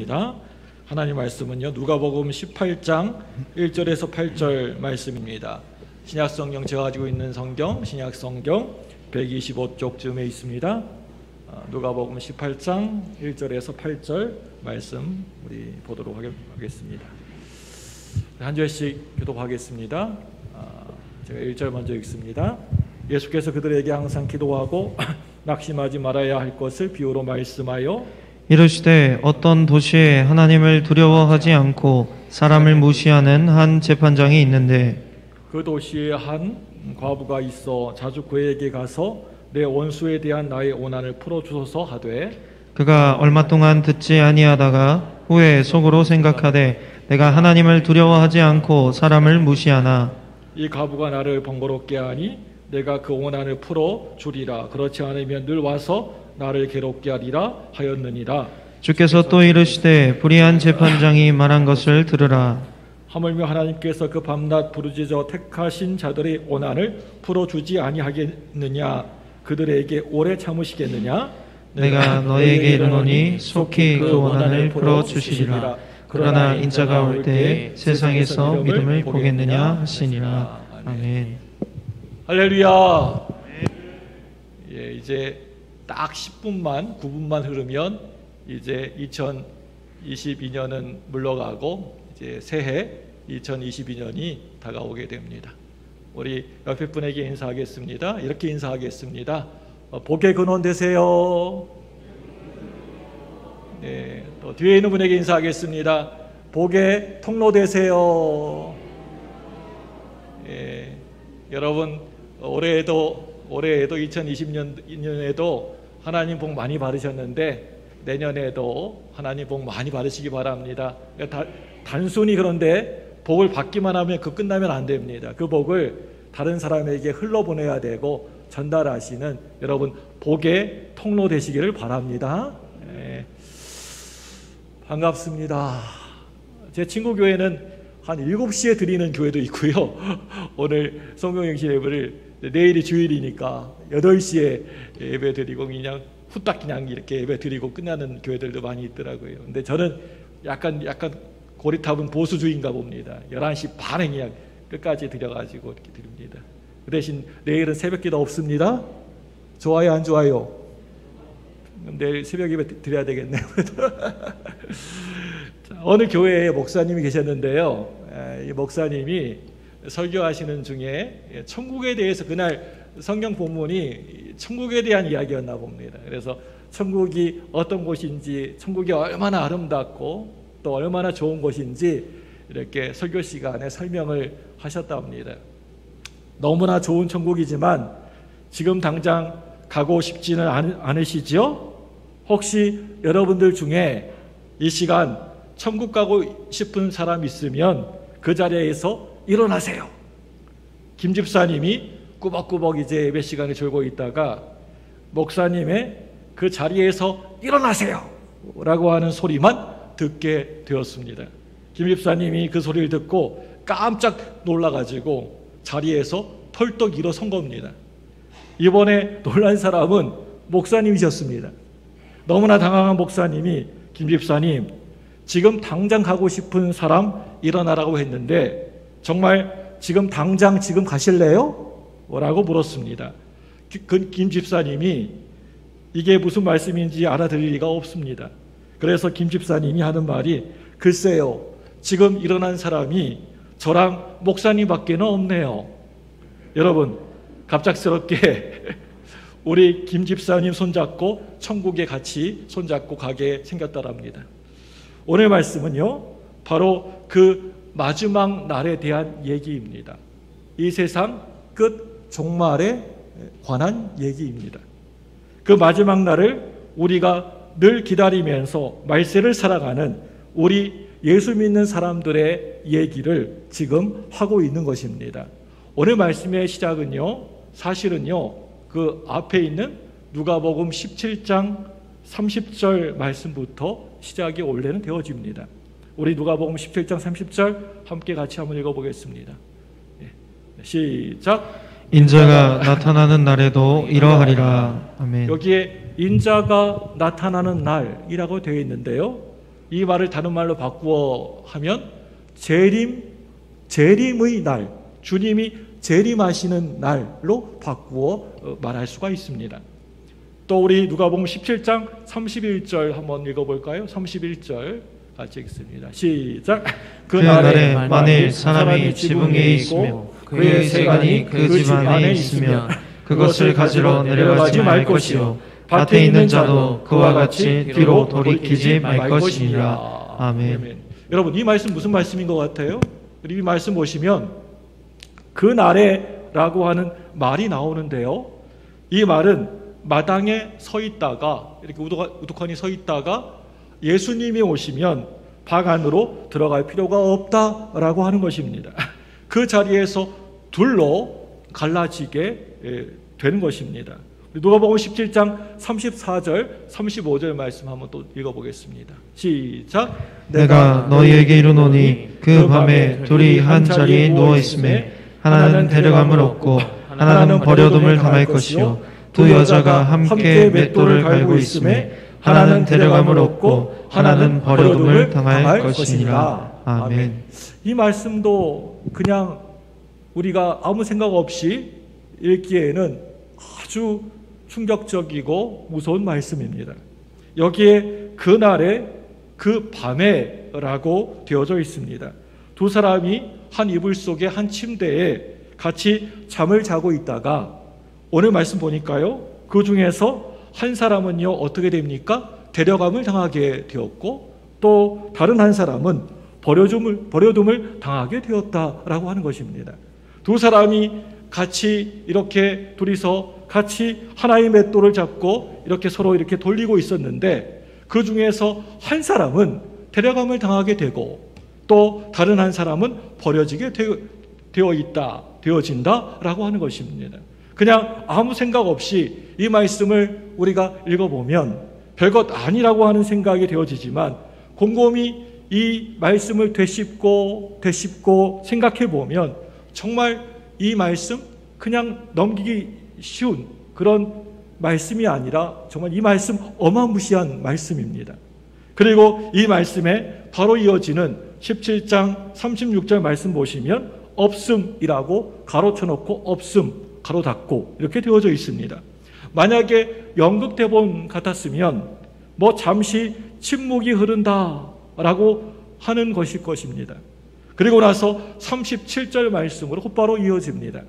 보겠습니다. 하나님 말씀은요, 누가복음 18장 1절에서 8절 말씀입니다. 신약성경, 제가 가지고 있는 성경 신약성경 125쪽쯤에 있습니다. 누가복음 18장 1절에서 8절 말씀 우리 보도록 하겠습니다. 한 절씩 교독하겠습니다. 제가 1절 먼저 읽습니다. 예수께서 그들에게 항상 기도하고 낙심하지 말아야 할 것을 비유로 말씀하여 이르시되 어떤 도시에 하나님을 두려워하지 않고 사람을 무시하는 한 재판장이 있는데 그 도시에 한 과부가 있어 자주 그에게 가서 내 원수에 대한 나의 원한을 풀어주소서 하되 그가 얼마 동안 듣지 아니하다가 후에 속으로 생각하되 내가 하나님을 두려워하지 않고 사람을 무시하나 이 과부가 나를 번거롭게 하니 내가 그 원한을 풀어 주리라. 그렇지 않으면 늘 와서 나를 괴롭게 하리라 하였느니라. 주께서 또 이르시되 불의한 재판장이 말한 것을 들으라. 하물며 하나님께서 그 밤낮 부르짖어 택하신 자들의 원한을 풀어주지 아니하겠느냐? 그들에게 오래 참으시겠느냐? 내가 너에게 이르노니 속히 그 원한을 풀어주시리라. 그러나 인자가 올 때에 세상에서 믿음을 보겠느냐 하시니라. 아멘. 할렐루야. 예, 이제 딱 9분만 흐르면 이제 2022년은 물러가고 이제 새해 2022년이 다가오게 됩니다. 우리 옆에 분에게 인사하겠습니다. 이렇게 인사하겠습니다. 복의 근원 되세요. 네, 또 뒤에 있는 분에게 인사하겠습니다. 복의 통로 되세요. 예, 여러분 올해에도 2020년에도 하나님 복 많이 받으셨는데 내년에도 하나님 복 많이 받으시기 바랍니다. 단순히 그런데 복을 받기만 하면 그 끝나면 안 됩니다. 그 복을 다른 사람에게 흘러보내야 되고 전달하시는 여러분 복의 통로 되시기를 바랍니다. 네. 반갑습니다. 제 친구 교회는 한 7시에 드리는 교회도 있고요. 오늘 성경영신 예배를 내일이 주일이니까 8시에 예배 드리고 그냥 후딱 그냥 이렇게 예배 드리고 끝나는 교회들도 많이 있더라고요. 근데 저는 약간 고리탑은 보수주의인가 봅니다. 11시 반에 그냥 끝까지 드려가지고 이렇게 드립니다. 그 대신 내일은 새벽기도 없습니다. 좋아요, 안 좋아요? 내일 새벽 예배 드려야 되겠네요. 어느 교회에 목사님이 계셨는데요. 이 목사님이 설교하시는 중에 천국에 대해서 그날 성경 본문이 천국에 대한 이야기였나 봅니다. 그래서 천국이 어떤 곳인지, 천국이 얼마나 아름답고 또 얼마나 좋은 곳인지 이렇게 설교 시간에 설명을 하셨답니다. 너무나 좋은 천국이지만 지금 당장 가고 싶지는 않으시죠? 혹시 여러분들 중에 이 시간 천국 가고 싶은 사람 있으면 그 자리에서 일어나세요. 김 집사님이 꾸벅꾸벅 이제 예배 시간에 졸고 있다가 목사님의 그 자리에서 일어나세요 라고 하는 소리만 듣게 되었습니다. 김 집사님이 그 소리를 듣고 깜짝 놀라가지고 자리에서 털떡 일어선 겁니다. 이번에 놀란 사람은 목사님이셨습니다. 너무나 당황한 목사님이 김 집사님, 지금 당장 가고 싶은 사람 일어나라고 했는데 정말 지금 당장 지금 가실래요? 라고 물었습니다. 김 집사님이 이게 무슨 말씀인지 알아들을 리가 없습니다. 그래서 김 집사님이 하는 말이 글쎄요, 지금 일어난 사람이 저랑 목사님밖에는 없네요. 여러분, 갑작스럽게 우리 김 집사님 손잡고 천국에 같이 손잡고 가게 생겼다랍니다. 오늘 말씀은요, 바로 그 마지막 날에 대한 얘기입니다. 이 세상 끝 종말에 관한 얘기입니다. 그 마지막 날을 우리가 늘 기다리면서 말세를 살아가는 우리 예수 믿는 사람들의 얘기를 지금 하고 있는 것입니다. 오늘 말씀의 시작은요, 사실은요, 그 앞에 있는 누가복음 17장 30절 말씀부터 시작이 원래는 되어집니다. 우리 누가복음 17장 30절 함께 같이 한번 읽어보겠습니다. 시작. 인자가 나타나는 날에도 이러하리라. 아멘. 여기에 인자가 나타나는 날이라고 되어 있는데요, 이 말을 다른 말로 바꾸어 하면 재림의 날, 주님이 재림하시는 날로 바꾸어 말할 수가 있습니다. 또 우리 누가복음 17장 31절 한번 읽어볼까요? 31절 같이 읽습니다. 시작. 그날에 만일 사람이 지붕 위에 있으며 그의 세간이 그 집 안에 있으면 그것을 가지러 내려가지 말 것이요 밭에 있는 자도 그와 같이 뒤로 돌이키지 말 것이니라. 아멘. 여러분, 이 말씀 무슨 말씀인 것 같아요? 이 말씀 보시면 그날에라고 하는 말이 나오는데요, 이 말은 마당에 서 있다가, 이렇게 우두커니 서 있다가 예수님이 오시면 방 안으로 들어갈 필요가 없다라고 하는 것입니다. 그 자리에서 둘로 갈라지게 되는 것입니다. 누가복음 17장 34절, 35절 말씀 한번 또 읽어보겠습니다. 시작. 내가 너희에게 이르노니 그 밤에 둘이 한 자리에 누워 있음에 하나는 데려감을 얻고 하나는 버려둠을 당할 것이요 두 여자가 함께 맷돌을 갈고 있음에 하나는 데려감을 얻고 하나는 버려둠을 당할 것이니라. 아멘. 이 말씀도 그냥 우리가 아무 생각 없이 읽기에는 아주 충격적이고 무서운 말씀입니다. 여기에 그날에 그 밤에라고 되어져 있습니다. 두 사람이 한 이불 속에 한 침대에 같이 잠을 자고 있다가 오늘 말씀 보니까요, 그 중에서 한 사람은요 어떻게 됩니까? 데려감을 당하게 되었고 또 다른 한 사람은 버려둠을 당하게 되었다라고 하는 것입니다. 두 사람이 같이 이렇게 둘이서 같이 하나의 맷돌을 잡고 이렇게 서로 이렇게 돌리고 있었는데 그 중에서 한 사람은 데려감을 당하게 되고 또 다른 한 사람은 버려지게 되어진다라고 하는 것입니다. 그냥 아무 생각 없이 이 말씀을 우리가 읽어보면 별것 아니라고 하는 생각이 되어지지만 곰곰이 이 말씀을 되씹고 생각해 보면 정말 이 말씀 그냥 넘기기 쉬운 그런 말씀이 아니라 정말 이 말씀 어마무시한 말씀입니다. 그리고 이 말씀에 바로 이어지는 17장 36절 말씀 보시면 없음이라고 가로쳐놓고 없음 가로 닫고 이렇게 되어져 있습니다. 만약에 연극 대본 같았으면 뭐 잠시 침묵이 흐른다라고 하는 것일 것입니다. 그리고 나서 37절 말씀으로 곧바로 이어집니다.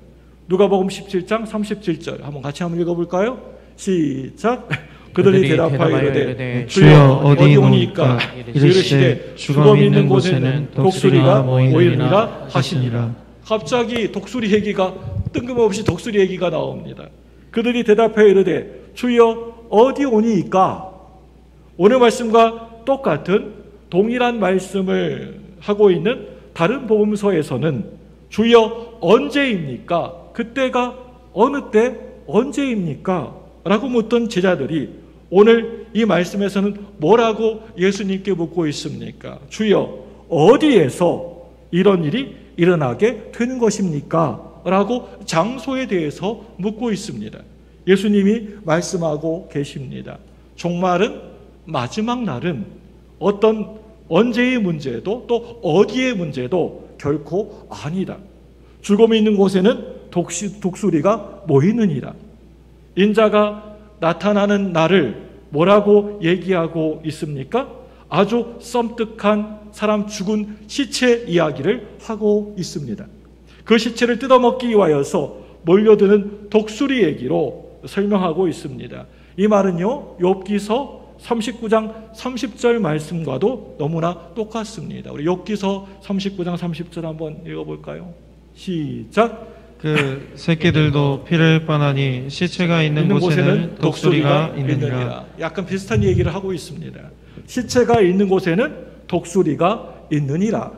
누가복음 17장 37절 같이 한번 읽어볼까요? 시작. 그들이 대답하여 이르되 주여 어디 오니까 이르시되 죽음 있는 곳에는 독수리가 모이느니라 하시니라. 갑자기 독수리 얘기가 뜬금없이 독수리 얘기가 나옵니다. 그들이 대답하여 이르되 주여 어디 오니까. 오늘 말씀과 똑같은 동일한 말씀을 하고 있는 다른 복음서에서는 주여 언제입니까? 그때가 어느 때 언제입니까? 라고 묻던 제자들이 오늘 이 말씀에서는 뭐라고 예수님께 묻고 있습니까? 주여 어디에서 이런 일이 일어나게 되는 것입니까? 라고 장소에 대해서 묻고 있습니다. 예수님이 말씀하고 계십니다. 종말은 마지막 날은 어떤 언제의 문제도 또 어디의 문제도 결코 아니다. 죽음이 있는 곳에는 독수리가 모이느니라. 인자가 나타나는 날을 뭐라고 얘기하고 있습니까? 아주 썸뜩한 사람 죽은 시체 이야기를 하고 있습니다. 그 시체를 뜯어먹기 위하여서 몰려드는 독수리 얘기로 설명하고 있습니다. 이 말은요, 욥기서 39장 30절 말씀과도 너무나 똑같습니다. 우리 욥기서 39장 30절 한번 읽어볼까요? 시작. 그 새끼들도 피를 뻔하니 시체가 있는 곳에는 독수리가 있느니라. 약간 비슷한 얘기를 하고 있습니다. 시체가 있는 곳에는 독수리가 있느니라.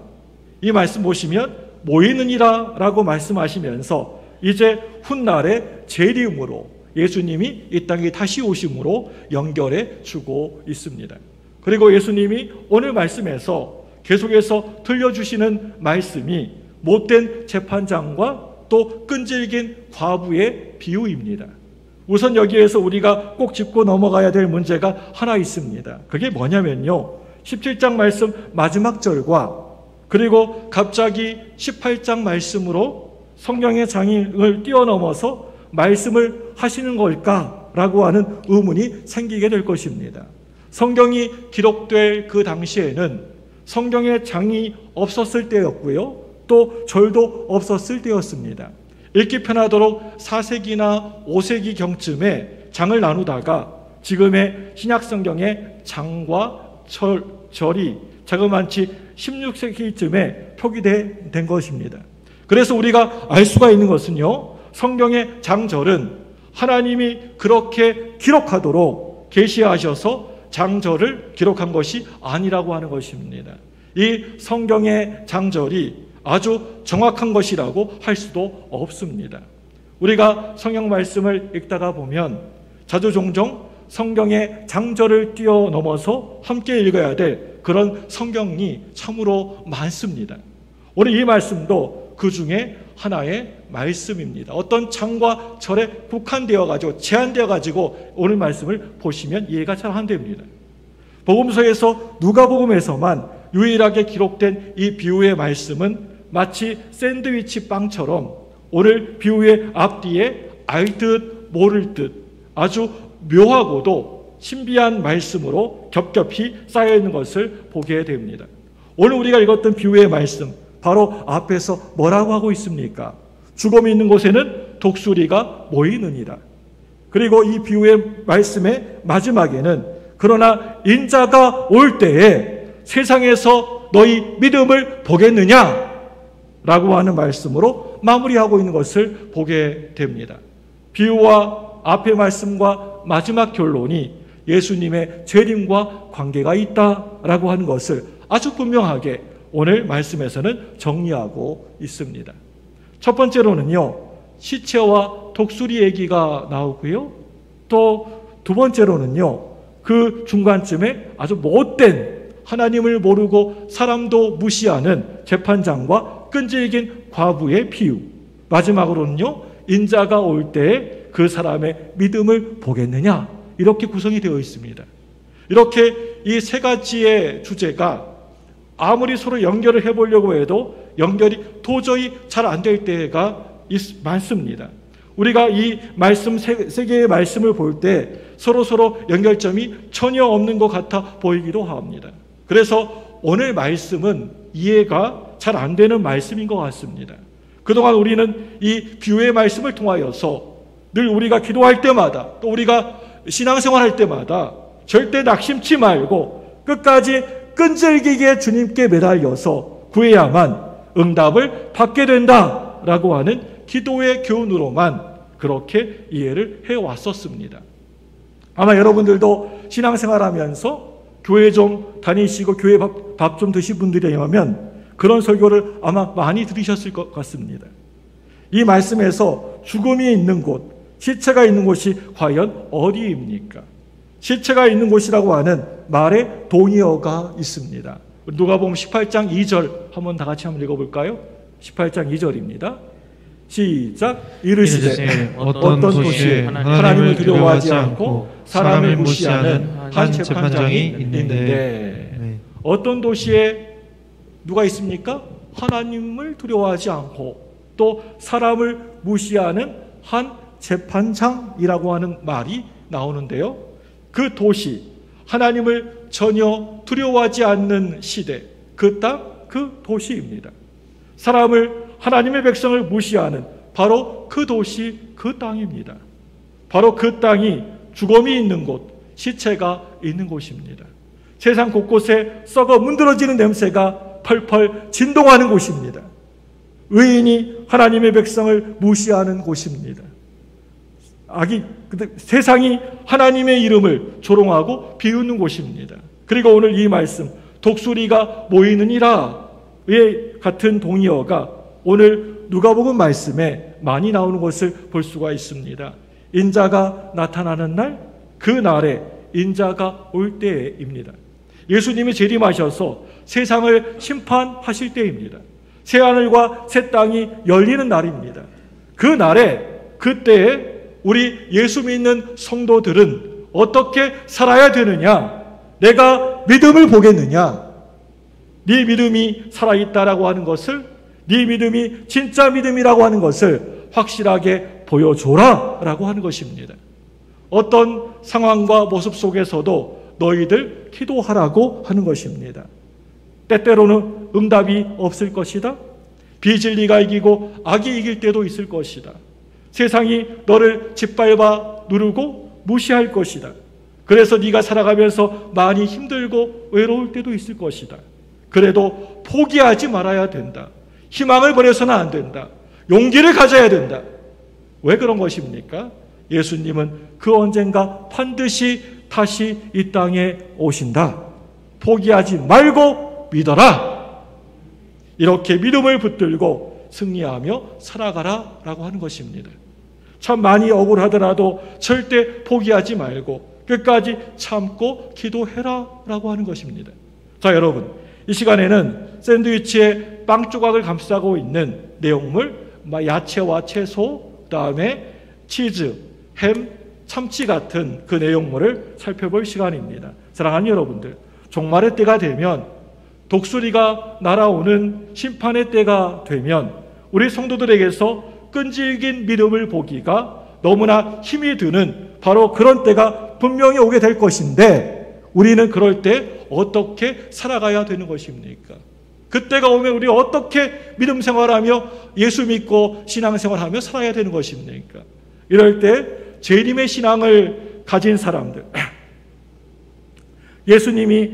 이 말씀 보시면 모이느니라 라고 말씀하시면서 이제 훗날의 재림으로 예수님이 이 땅에 다시 오심으로 연결해 주고 있습니다. 그리고 예수님이 오늘 말씀에서 계속해서 들려주시는 말씀이 못된 재판장과 또 끈질긴 과부의 비유입니다. 우선 여기에서 우리가 꼭 짚고 넘어가야 될 문제가 하나 있습니다. 그게 뭐냐면요, 17장 말씀 마지막 절과 그리고 갑자기 18장 말씀으로 성경의 장을 뛰어넘어서 말씀을 하시는 걸까라고 하는 의문이 생기게 될 것입니다. 성경이 기록될 그 당시에는 성경의 장이 없었을 때였고요. 또 절도 없었을 때였습니다. 읽기 편하도록 4세기나 5세기 경쯤에 장을 나누다가 지금의 신약성경의 장과 절이 자그마치 16세기쯤에 표기된 것입니다. 그래서 우리가 알 수가 있는 것은요, 성경의 장절은 하나님이 그렇게 기록하도록 계시하셔서 장절을 기록한 것이 아니라고 하는 것입니다. 이 성경의 장절이 아주 정확한 것이라고 할 수도 없습니다. 우리가 성경 말씀을 읽다가 보면 자주 종종 성경의 장절을 뛰어넘어서 함께 읽어야 될 그런 성경이 참으로 많습니다. 오늘 이 말씀도 그 중에 하나의 말씀입니다. 어떤 장과 절에 국한되어 가지고 제한되어 가지고 오늘 말씀을 보시면 이해가 잘 안 됩니다. 복음서에서 누가복음에서만 유일하게 기록된 이 비유의 말씀은 마치 샌드위치 빵처럼 오늘 비유의 앞뒤에 알 듯 모를 듯 아주 묘하고도 신비한 말씀으로 겹겹이 쌓여있는 것을 보게 됩니다. 오늘 우리가 읽었던 비유의 말씀, 바로 앞에서 뭐라고 하고 있습니까? 죽음이 있는 곳에는 독수리가 모이느니라. 그리고 이 비유의 말씀의 마지막에는 그러나 인자가 올 때에 세상에서 너희 믿음을 보겠느냐? 라고 하는 말씀으로 마무리하고 있는 것을 보게 됩니다. 비유와 앞의 말씀과 마지막 결론이 예수님의 재림과 관계가 있다라고 하는 것을 아주 분명하게 오늘 말씀에서는 정리하고 있습니다. 첫 번째로는요, 시체와 독수리 얘기가 나오고요. 또 두 번째로는요, 그 중간쯤에 아주 못된 하나님을 모르고 사람도 무시하는 재판장과 끈질긴 과부의 비유. 마지막으로는요, 인자가 올 때에 그 사람의 믿음을 보겠느냐, 이렇게 구성이 되어 있습니다. 이렇게 이 세 가지의 주제가 아무리 서로 연결을 해보려고 해도 연결이 도저히 잘 안 될 때가 많습니다. 우리가 이 말씀 세 개의 말씀을 볼 때 서로 연결점이 전혀 없는 것 같아 보이기도 합니다. 그래서 오늘 말씀은 이해가 잘 안 되는 말씀인 것 같습니다. 그동안 우리는 이 비유의 말씀을 통하여서 늘 우리가 기도할 때마다 또 우리가 신앙생활할 때마다 절대 낙심치 말고 끝까지 끈질기게 주님께 매달려서 구해야만 응답을 받게 된다라고 하는 기도의 교훈으로만 그렇게 이해를 해왔었습니다. 아마 여러분들도 신앙생활하면서 교회 좀 다니시고 교회 밥 좀 드신 분들이라면 그런 설교를 아마 많이 들으셨을 것 같습니다. 이 말씀에서 죽음이 있는 곳, 시체가 있는 곳이 과연 어디입니까? 시체가 있는 곳이라고 하는 말의 동의어가 있습니다. 누가복음 18장 2절 한번 다 같이 한번 읽어볼까요? 18장 2절입니다. 시작. 이르시되 어떤 도시에 하나님을 두려워하지 않고 사람을 무시하는 한 재판장이 있는데. 어떤 도시에 누가 있습니까? 하나님을 두려워하지 않고 또 사람을 무시하는 한 재판장이라고 하는 말이 나오는데요. 그 도시, 하나님을 전혀 두려워하지 않는 시대, 그 땅, 그 도시입니다. 사람을, 하나님의 백성을 무시하는 바로 그 도시, 그 땅입니다. 바로 그 땅이 죽음이 있는 곳, 시체가 있는 곳입니다. 세상 곳곳에 썩어 문드러지는 냄새가 펄펄 진동하는 곳입니다. 의인이 하나님의 백성을 무시하는 곳입니다. 세상이 하나님의 이름을 조롱하고 비웃는 곳입니다. 그리고 오늘 이 말씀, 독수리가 모이느니라의 같은 동의어가 오늘 누가복음 말씀에 많이 나오는 것을 볼 수가 있습니다. 인자가 나타나는 날, 그 날에 인자가 올 때입니다. 예수님이 재림하셔서 세상을 심판하실 때입니다. 새하늘과 새 땅이 열리는 날입니다. 그 날에, 그때에 우리 예수 믿는 성도들은 어떻게 살아야 되느냐? 내가 믿음을 보겠느냐? 네 믿음이 살아있다라고 하는 것을, 네 믿음이 진짜 믿음이라고 하는 것을 확실하게 보여줘라 라고 하는 것입니다. 어떤 상황과 모습 속에서도 너희들 기도하라고 하는 것입니다. 때때로는 응답이 없을 것이다. 비진리가 이기고 악이 이길 때도 있을 것이다. 세상이 너를 짓밟아 누르고 무시할 것이다. 그래서 네가 살아가면서 많이 힘들고 외로울 때도 있을 것이다. 그래도 포기하지 말아야 된다. 희망을 버려서는 안 된다. 용기를 가져야 된다. 왜 그런 것입니까? 예수님은 그 언젠가 반드시 다시 이 땅에 오신다. 포기하지 말고 믿어라. 이렇게 믿음을 붙들고 승리하며 살아가라 라고 하는 것입니다. 참 많이 억울하더라도 절대 포기하지 말고 끝까지 참고 기도해라 라고 하는 것입니다. 자, 여러분, 이 시간에는 샌드위치에 빵 조각을 감싸고 있는 내용물, 야채와 채소, 그 다음에 치즈, 햄, 참치 같은 그 내용물을 살펴볼 시간입니다. 사랑하는 여러분들, 종말의 때가 되면, 독수리가 날아오는 심판의 때가 되면 우리 성도들에게서 끈질긴 믿음을 보기가 너무나 힘이 드는 바로 그런 때가 분명히 오게 될 것인데, 우리는 그럴 때 어떻게 살아가야 되는 것입니까? 그때가 오면 우리 어떻게 믿음 생활하며 예수 믿고 신앙생활하며 살아야 되는 것입니까? 이럴 때 재림의 신앙을 가진 사람들, 예수님이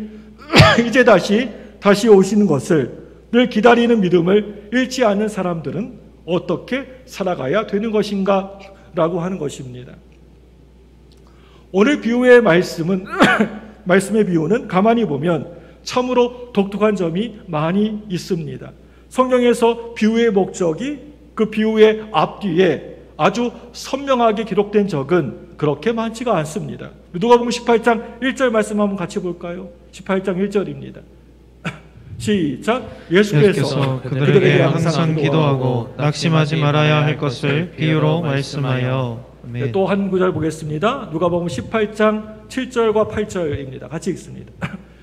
이제 다시 오시는 것을 늘 기다리는 믿음을 잃지 않는 사람들은 어떻게 살아가야 되는 것인가 라고 하는 것입니다. 오늘 비유의 말씀의 비유는 가만히 보면 참으로 독특한 점이 많이 있습니다. 성경에서 비유의 목적이 그 비유의 앞뒤에 아주 선명하게 기록된 적은 그렇게 많지가 않습니다. 누가복음 18장 1절 말씀 한번 같이 볼까요? 18장 1절입니다. 시작. 예수께서 그들에게 항상 기도하고 낙심하지 말아야 할 것을 비유로 말씀하여. 네, 또 한 구절 보겠습니다. 누가복음 18장 7절과 8절입니다. 같이 읽습니다.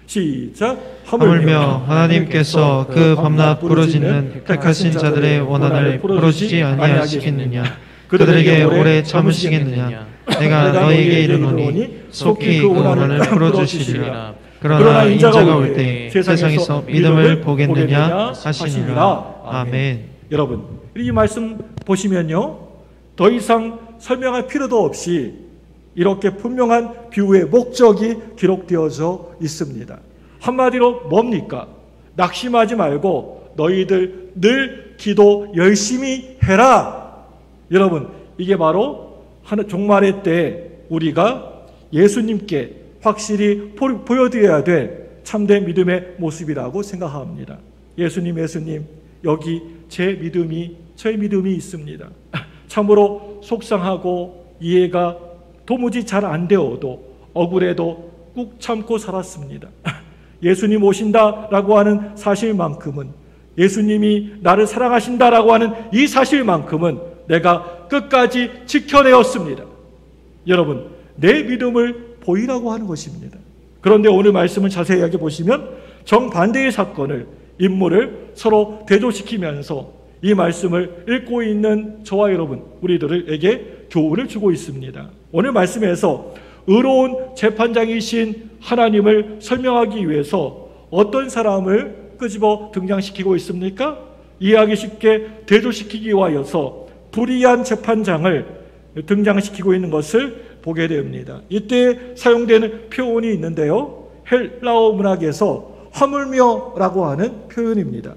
시작. 하물며 하나님께서 그 밤낮 부르짖는 택하신 자들의 원한을 부르짖지 아니하시겠느냐? 그들에게 오래 참으시겠느냐? 내가 너희에게 이르노니 속히 그 원한을 풀어주시리라. 그러나 인자가 올 때 세상에서 믿음을 보겠느냐 하시니라. 아멘. 여러분, 이 말씀 보시면요, 더 이상 설명할 필요도 없이 이렇게 분명한 비유의 목적이 기록되어져 있습니다. 한마디로 뭡니까? 낙심하지 말고 너희들 늘 기도 열심히 해라. 여러분, 이게 바로 종말의 때 우리가 예수님께 확실히 보여드려야 될 참된 믿음의 모습이라고 생각합니다. 예수님, 여기 저의 믿음이 있습니다. 참으로 속상하고 이해가 도무지 잘 안 되어도 억울해도 꾹 참고 살았습니다. 예수님 오신다라고 하는 사실만큼은, 예수님이 나를 사랑하신다라고 하는 이 사실만큼은 내가 끝까지 지켜내었습니다. 여러분, 내 믿음을 보이라고 하는 것입니다. 그런데 오늘 말씀을 자세하게 보시면 정반대의 사건을, 인물을 서로 대조시키면서 이 말씀을 읽고 있는 저와 여러분, 우리들에게 교훈을 주고 있습니다. 오늘 말씀에서 의로운 재판장이신 하나님을 설명하기 위해서 어떤 사람을 끄집어 등장시키고 있습니까? 이해하기 쉽게 대조시키기 위하여서 불의한 재판장을 등장시키고 있는 것을 보게 됩니다. 이때 사용되는 표현이 있는데요, 헬라어 문학에서 하물며라고 하는 표현입니다.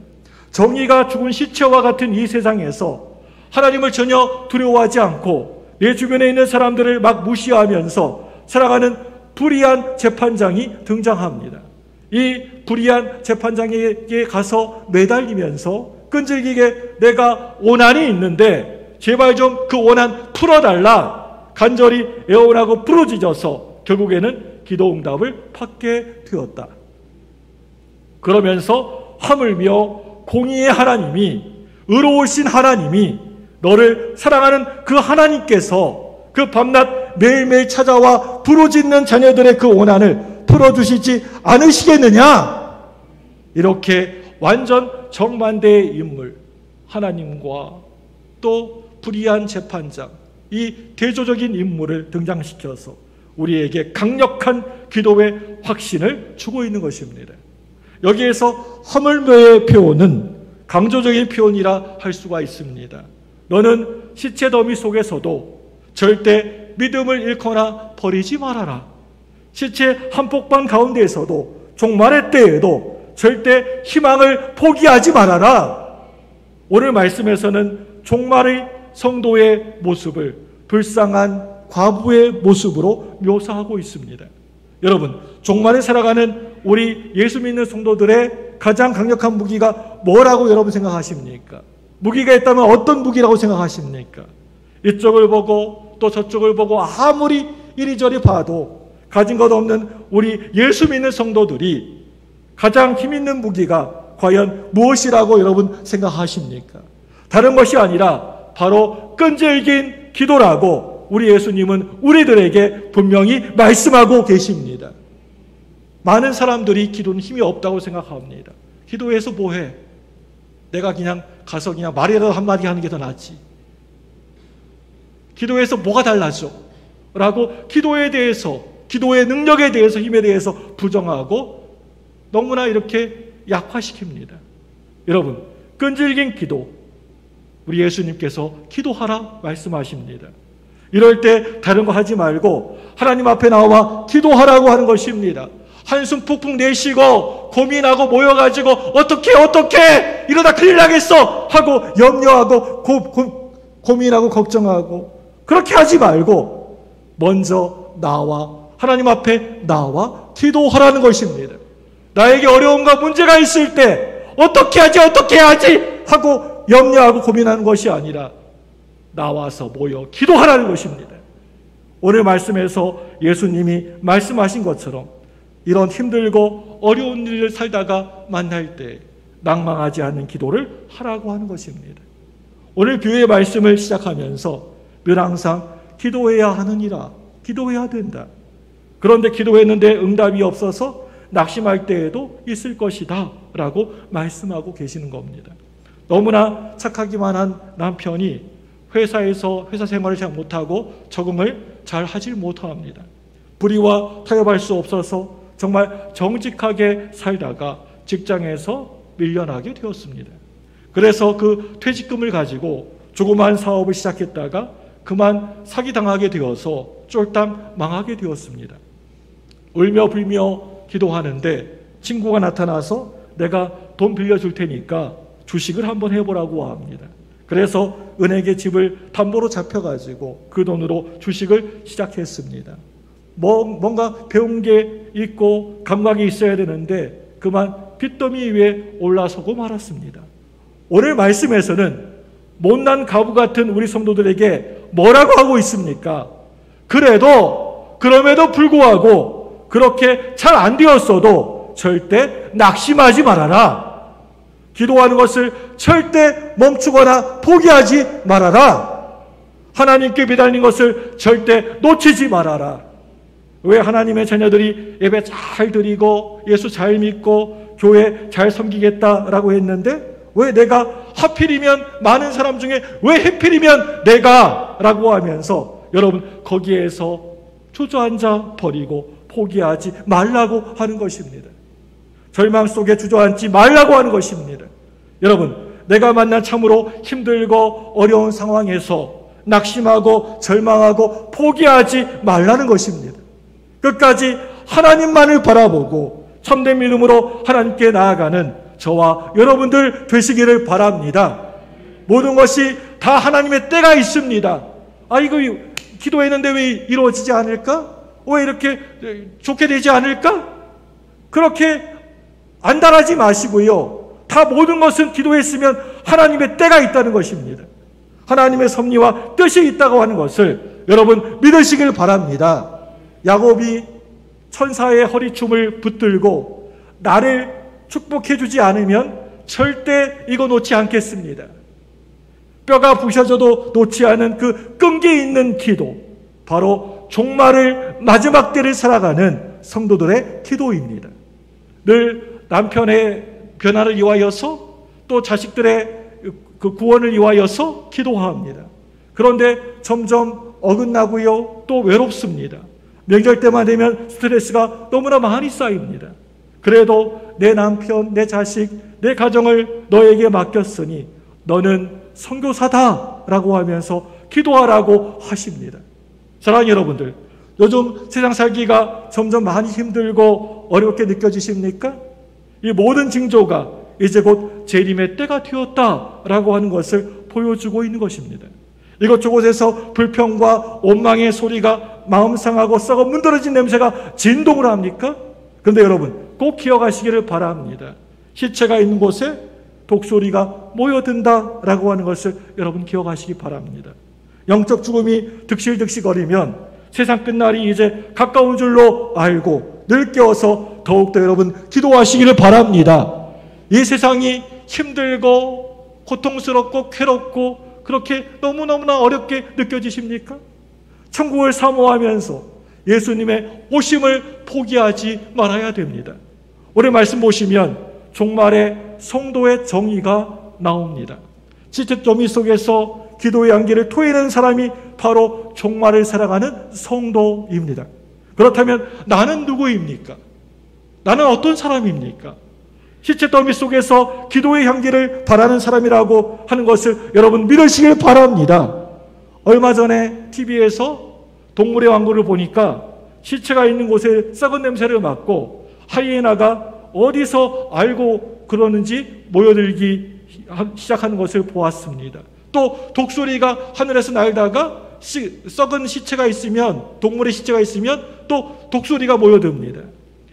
정의가 죽은 시체와 같은 이 세상에서 하나님을 전혀 두려워하지 않고 내 주변에 있는 사람들을 막 무시하면서 살아가는 불의한 재판장이 등장합니다. 이 불의한 재판장에게 가서 매달리면서 끈질기게 내가 원한이 있는데 제발 좀 그 원한 풀어달라 간절히 애원하고 부르짖어서 결국에는 기도응답을 받게 되었다. 그러면서 하물며 공의의 하나님이, 의로우신 하나님이, 너를 사랑하는 그 하나님께서 그 밤낮 매일매일 찾아와 부르짖는 자녀들의 그 원한을 풀어주시지 않으시겠느냐? 이렇게 완전 정반대의 인물, 하나님과 또 불의한 재판장, 이 대조적인 인물을 등장시켜서 우리에게 강력한 기도의 확신을 주고 있는 것입니다. 여기에서 허물매의 표현은 강조적인 표현이라 할 수가 있습니다. 너는 시체 더미 속에서도 절대 믿음을 잃거나 버리지 말아라. 시체 한복판 가운데에서도 종말의 때에도 절대 희망을 포기하지 말아라. 오늘 말씀에서는 종말의 성도의 모습을 불쌍한 과부의 모습으로 묘사하고 있습니다. 여러분, 종말에 살아가는 우리 예수 믿는 성도들의 가장 강력한 무기가 뭐라고 여러분 생각하십니까? 무기가 있다면 어떤 무기라고 생각하십니까? 이쪽을 보고 또 저쪽을 보고 아무리 이리저리 봐도 가진 것 없는 우리 예수 믿는 성도들이 가장 힘 있는 무기가 과연 무엇이라고 여러분 생각하십니까? 다른 것이 아니라 바로 끈질긴 기도라고 우리 예수님은 우리들에게 분명히 말씀하고 계십니다. 많은 사람들이 기도는 힘이 없다고 생각합니다. 기도해서 뭐해? 내가 그냥 가서 그냥 말이라도 한마디 하는 게 더 낫지. 기도해서 뭐가 달라져? 라고 기도에 대해서, 기도의 능력에 대해서, 힘에 대해서 부정하고 너무나 이렇게 약화시킵니다. 여러분, 끈질긴 기도, 우리 예수님께서 기도하라 말씀하십니다. 이럴 때 다른 거 하지 말고 하나님 앞에 나와 기도하라고 하는 것입니다. 한숨 푹푹 내쉬고 고민하고 모여가지고 어떻게 이러다 큰일 나겠어 하고 염려하고 고민하고 걱정하고 그렇게 하지 말고 먼저 나와 하나님 앞에 나와 기도하라는 것입니다. 나에게 어려움과 문제가 있을 때 어떻게 하지 하고 염려하고 고민하는 것이 아니라 나와서 모여 기도하라는 것입니다. 오늘 말씀에서 예수님이 말씀하신 것처럼 이런 힘들고 어려운 일을 살다가 만날 때 낭망하지 않는 기도를 하라고 하는 것입니다. 오늘 교회의 말씀을 시작하면서 늘 항상 기도해야 하느니라, 기도해야 된다. 그런데 기도했는데 응답이 없어서 낙심할 때에도 있을 것이다 라고 말씀하고 계시는 겁니다. 너무나 착하기만 한 남편이 회사에서 회사 생활을 잘 못하고 적응을 잘 하지 못합니다. 불의와 타협할 수 없어서 정말 정직하게 살다가 직장에서 밀려나게 되었습니다. 그래서 그 퇴직금을 가지고 조그만 사업을 시작했다가 그만 사기당하게 되어서 쫄딱 망하게 되었습니다. 울며 불며 기도하는데 친구가 나타나서 내가 돈 빌려줄 테니까 주식을 한번 해보라고 합니다. 그래서 은행에 집을 담보로 잡혀가지고 그 돈으로 주식을 시작했습니다. 뭔가 배운 게 있고 감각이 있어야 되는데 그만 빚더미 위에 올라서고 말았습니다. 오늘 말씀에서는 못난 가부 같은 우리 성도들에게 뭐라고 하고 있습니까? 그럼에도 불구하고 그렇게 잘 안 되었어도 절대 낙심하지 말아라. 기도하는 것을 절대 멈추거나 포기하지 말아라. 하나님께 매달린 것을 절대 놓치지 말아라. 왜 하나님의 자녀들이 예배 잘 드리고 예수 잘 믿고 교회 잘 섬기겠다라고 했는데 왜 내가 하필이면 많은 사람 중에 왜 하필이면 내가 라고 하면서 여러분 거기에서 주저앉아 버리고 포기하지 말라고 하는 것입니다. 절망 속에 주저앉지 말라고 하는 것입니다. 여러분, 내가 만난 참으로 힘들고 어려운 상황에서 낙심하고 절망하고 포기하지 말라는 것입니다. 끝까지 하나님만을 바라보고 참된 믿음으로 하나님께 나아가는 저와 여러분들 되시기를 바랍니다. 모든 것이 다 하나님의 때가 있습니다. 이거 기도했는데 왜 이루어지지 않을까? 왜 이렇게 좋게 되지 않을까? 그렇게 안달하지 마시고요. 다 모든 것은 기도했으면 하나님의 때가 있다는 것입니다. 하나님의 섭리와 뜻이 있다고 하는 것을 여러분 믿으시길 바랍니다. 야곱이 천사의 허리춤을 붙들고 나를 축복해 주지 않으면 절대 이거 놓지 않겠습니다. 뼈가 부셔져도 놓지 않은 그 끈기 있는 기도, 바로 종말을 마지막 때를 살아가는 성도들의 기도입니다. 늘 남편의 변화를 위하여서 또 자식들의 그 구원을 위하여서 기도합니다. 그런데 점점 어긋나고요, 또 외롭습니다. 명절 때만 되면 스트레스가 너무나 많이 쌓입니다. 그래도 내 남편, 내 자식, 내 가정을 너에게 맡겼으니 너는 선교사다라고 하면서 기도하라고 하십니다. 사랑하는 여러분들, 요즘 세상 살기가 점점 많이 힘들고 어렵게 느껴지십니까? 이 모든 징조가 이제 곧 재림의 때가 되었다라고 하는 것을 보여주고 있는 것입니다. 이것저것에서 불평과 원망의 소리가 마음 상하고 썩어 문드러진 냄새가 진동을 합니까? 그런데 여러분, 꼭 기억하시기를 바랍니다. 시체가 있는 곳에 독소리가 모여든다라고 하는 것을 여러분 기억하시기 바랍니다. 영적 죽음이 득실득실거리면 세상 끝날이 이제 가까운 줄로 알고 늘 깨어서 더욱더 여러분 기도하시기를 바랍니다. 이 세상이 힘들고 고통스럽고 괴롭고 그렇게 너무너무나 어렵게 느껴지십니까? 천국을 사모하면서 예수님의 오심을 포기하지 말아야 됩니다. 오늘 말씀 보시면 종말에 성도의 정의가 나옵니다. 지체더미 속에서 기도의 향기를 토해내는 사람이 바로 종말을 살아가는 성도입니다. 그렇다면 나는 누구입니까? 나는 어떤 사람입니까? 시체더미 속에서 기도의 향기를 바라는 사람이라고 하는 것을 여러분 믿으시길 바랍니다. 얼마 전에 TV에서 동물의 왕국을 보니까 시체가 있는 곳에 썩은 냄새를 맡고 하이에나가 어디서 알고 그러는지 모여들기 시작하는 것을 보았습니다. 또 독수리가 하늘에서 날다가 썩은 시체가 있으면, 동물의 시체가 있으면 또 독수리가 모여듭니다.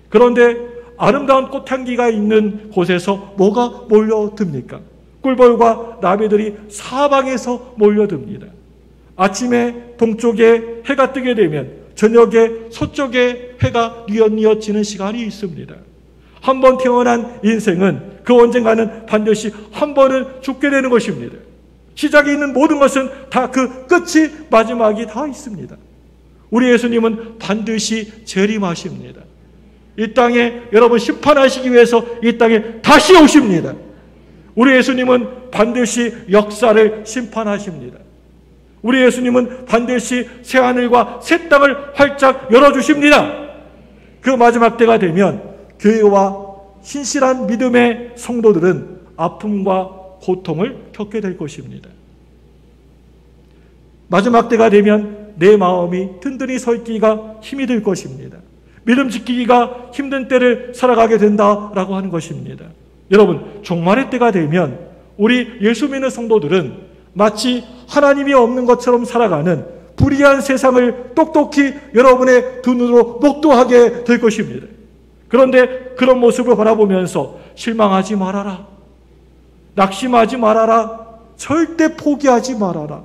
그런데 아름다운 꽃향기가 있는 곳에서 뭐가 몰려듭니까? 꿀벌과 나비들이 사방에서 몰려듭니다. 아침에 동쪽에 해가 뜨게 되면 저녁에 서쪽에 해가 뉘엿뉘엿지는 시간이 있습니다. 한 번 태어난 인생은 그 언젠가는 반드시 한 번은 죽게 되는 것입니다. 시작이 있는 모든 것은 다 그 끝이, 마지막이 다 있습니다. 우리 예수님은 반드시 재림하십니다. 이 땅에 여러분 심판하시기 위해서 이 땅에 다시 오십니다. 우리 예수님은 반드시 역사를 심판하십니다. 우리 예수님은 반드시 새하늘과 새 땅을 활짝 열어주십니다. 그 마지막 때가 되면 교회와 신실한 믿음의 성도들은 아픔과 고통을 겪게 될 것입니다. 마지막 때가 되면 내 마음이 든든히 서 있기가 힘이 들 것입니다. 믿음 지키기가 힘든 때를 살아가게 된다라고 하는 것입니다. 여러분, 종말의 때가 되면 우리 예수 믿는 성도들은 마치 하나님이 없는 것처럼 살아가는 불의한 세상을 똑똑히 여러분의 두 눈으로 목도하게 될 것입니다. 그런데 그런 모습을 바라보면서 실망하지 말아라, 낙심하지 말아라, 절대 포기하지 말아라,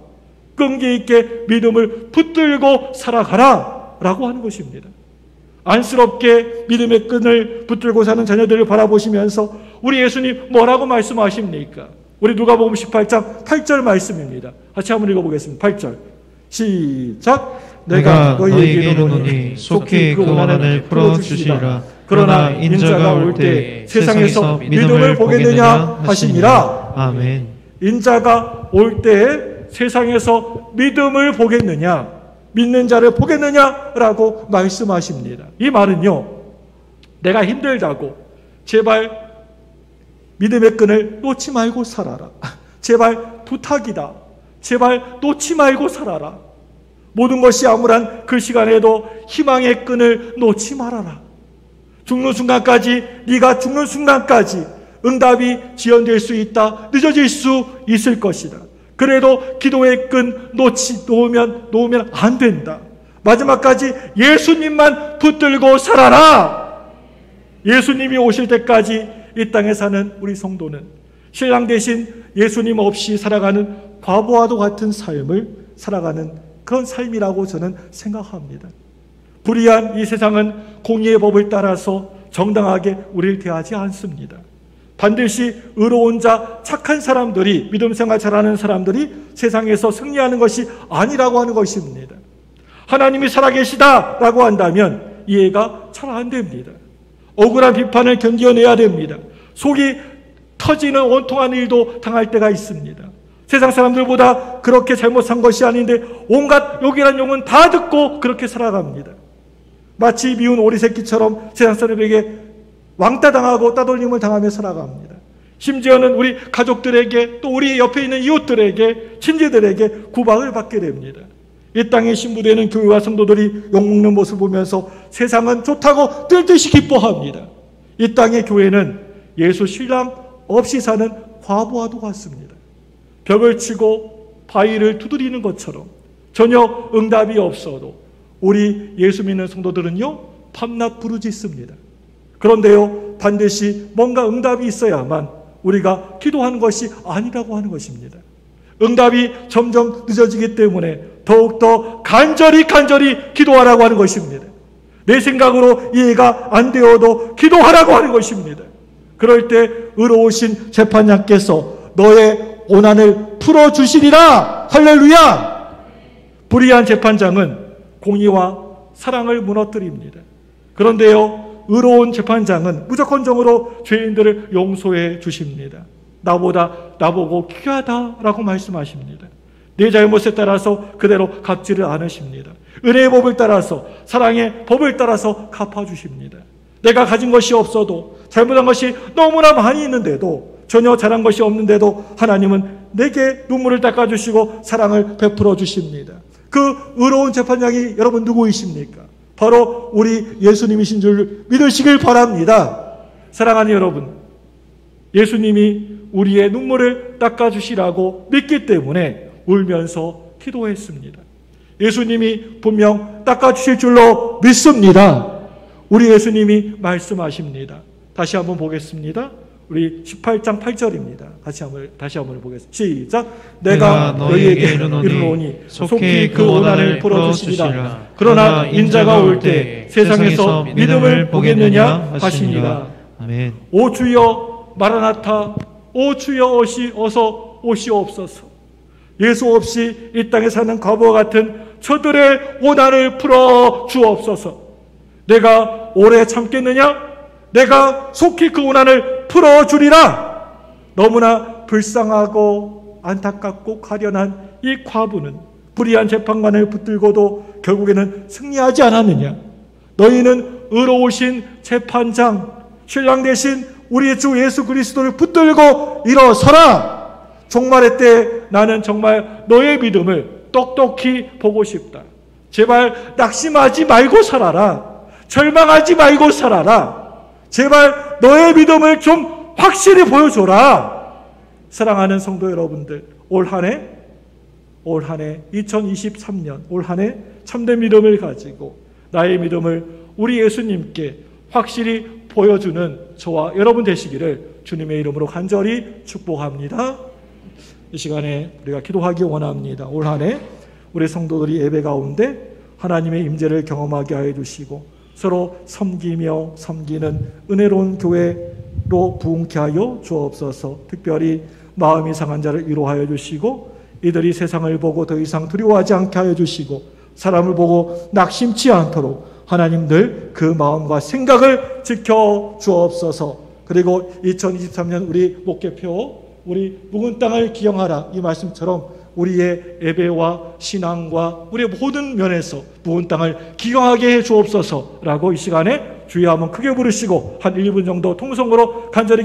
끈기 있게 믿음을 붙들고 살아가라 라고 하는 것입니다. 안쓰럽게 믿음의 끈을 붙들고 사는 자녀들을 바라보시면서 우리 예수님 뭐라고 말씀하십니까? 우리 누가복음 18장 8절 말씀입니다. 같이 한번 읽어보겠습니다. 8절 시작. 내가 너희에게 이르노니 속히 그 원한을 풀어주시리라. 그러나 인자가 올 때 세상에서 믿음을 보겠느냐 하시니라. 아멘. 인자가 올 때 세상에서 믿음을 보겠느냐, 믿는 자를 보겠느냐라고 말씀하십니다. 이 말은요, 내가 힘들다고 제발 믿음의 끈을 놓지 말고 살아라, 제발 부탁이다, 제발 놓지 말고 살아라, 모든 것이 암울한 그 시간에도 희망의 끈을 놓지 말아라. 죽는 순간까지, 네가 죽는 순간까지 응답이 지연될 수 있다, 늦어질 수 있을 것이다. 그래도 기도의 끈 놓으면 안 된다. 마지막까지 예수님만 붙들고 살아라. 예수님이 오실 때까지 이 땅에 사는 우리 성도는 신랑 대신 예수님 없이 살아가는 과부와도 같은 삶을 살아가는 그런 삶이라고 저는 생각합니다. 불의한 이 세상은 공의의 법을 따라서 정당하게 우리를 대하지 않습니다. 반드시 의로운 자, 착한 사람들이, 믿음 생활 잘하는 사람들이 세상에서 승리하는 것이 아니라고 하는 것입니다. 하나님이 살아계시다라고 한다면 이해가 잘 안 됩니다. 억울한 비판을 견뎌내야 됩니다. 속이 터지는 원통한 일도 당할 때가 있습니다. 세상 사람들보다 그렇게 잘못한 것이 아닌데 온갖 욕이란 욕은 다 듣고 그렇게 살아갑니다. 마치 미운 오리새끼처럼 세상 사람에게 왕따 당하고 따돌림을 당하며 살아갑니다. 심지어는 우리 가족들에게 또 우리 옆에 있는 이웃들에게 친지들에게 구박을 받게 됩니다. 이 땅에 신부되는 교회와 성도들이 욕먹는 모습을 보면서 세상은 좋다고 뜰듯이 기뻐합니다. 이 땅의 교회는 예수 신랑 없이 사는 과부와도 같습니다. 벽을 치고 바위를 두드리는 것처럼 전혀 응답이 없어도 우리 예수 믿는 성도들은요, 밤낮 부르짖습니다. 그런데요, 반드시 뭔가 응답이 있어야만 우리가 기도하는 것이 아니라고 하는 것입니다. 응답이 점점 늦어지기 때문에 더욱더 간절히 기도하라고 하는 것입니다. 내 생각으로 이해가 안 되어도 기도하라고 하는 것입니다. 그럴 때 의로우신 재판장께서 너의 오난을 풀어주시리라. 할렐루야. 불의한 재판장은 공의와 사랑을 무너뜨립니다. 그런데요, 의로운 재판장은 무조건적으로 죄인들을 용서해 주십니다. 나보고 귀하다라고 말씀하십니다. 내 잘못에 따라서 그대로 갚지를 않으십니다. 은혜의 법을 따라서, 사랑의 법을 따라서 갚아주십니다. 내가 가진 것이 없어도, 잘못한 것이 너무나 많이 있는데도, 전혀 잘한 것이 없는데도 하나님은 내게 눈물을 닦아주시고 사랑을 베풀어 주십니다. 그 의로운 재판장이 여러분 누구이십니까? 바로 우리 예수님이신 줄 믿으시길 바랍니다. 사랑하는 여러분, 예수님이 우리의 눈물을 닦아주시라고 믿기 때문에 울면서 기도했습니다. 예수님이 분명 닦아주실 줄로 믿습니다. 우리 예수님이 말씀하십니다. 다시 한번 보겠습니다. 우리 18장 8절입니다. 다시 한번 보겠습니다. 시작. 내가 너희에게 이르노니 속히 그 고난을 풀어주시리라. 그러나 인자가 올 때 세상에서 믿음을 보겠느냐 하시니라. 아멘. 오 주여 마라나타, 오 주여 어서 오시옵소서. 예수 없이 이 땅에 사는 과부와 같은 저들의 고난을 풀어 주옵소서. 내가 오래 참겠느냐? 내가 속히 그 고난을 풀어주리라. 너무나 불쌍하고 안타깝고 가련한 이 과부는 불의한 재판관을 붙들고도 결국에는 승리하지 않았느냐? 너희는 의로우신 재판장, 신랑 대신 우리 주 예수 그리스도를 붙들고 일어서라. 종말의 때 나는 정말 너의 믿음을 똑똑히 보고 싶다. 제발 낙심하지 말고 살아라. 절망하지 말고 살아라. 제발 너의 믿음을 좀 확실히 보여줘라. 사랑하는 성도 여러분들, 올 한 해 2023년 올 한 해 참된 믿음을 가지고 나의 믿음을 우리 예수님께 확실히 보여주는 저와 여러분 되시기를 주님의 이름으로 간절히 축복합니다. 이 시간에 우리가 기도하기 원합니다. 올 한 해 우리 성도들이 예배 가운데 하나님의 임재를 경험하게 하여 주시고 서로 섬기며 섬기는 은혜로운 교회로 부흥케 하여 주옵소서. 특별히 마음이 상한 자를 위로하여 주시고 이들이 세상을 보고 더 이상 두려워하지 않게 하여 주시고 사람을 보고 낙심치 않도록 하나님 늘 그 마음과 생각을 지켜 주옵소서. 그리고 2023년 우리 목회표 우리 묵은 땅을 기영하라 이 말씀처럼 우리의 예배와 신앙과 우리의 모든 면에서 묵은 땅을 기영하게 해 주옵소서라고 이 시간에 주여 한번 크게 부르시고 한 1분 정도 통성으로 간절히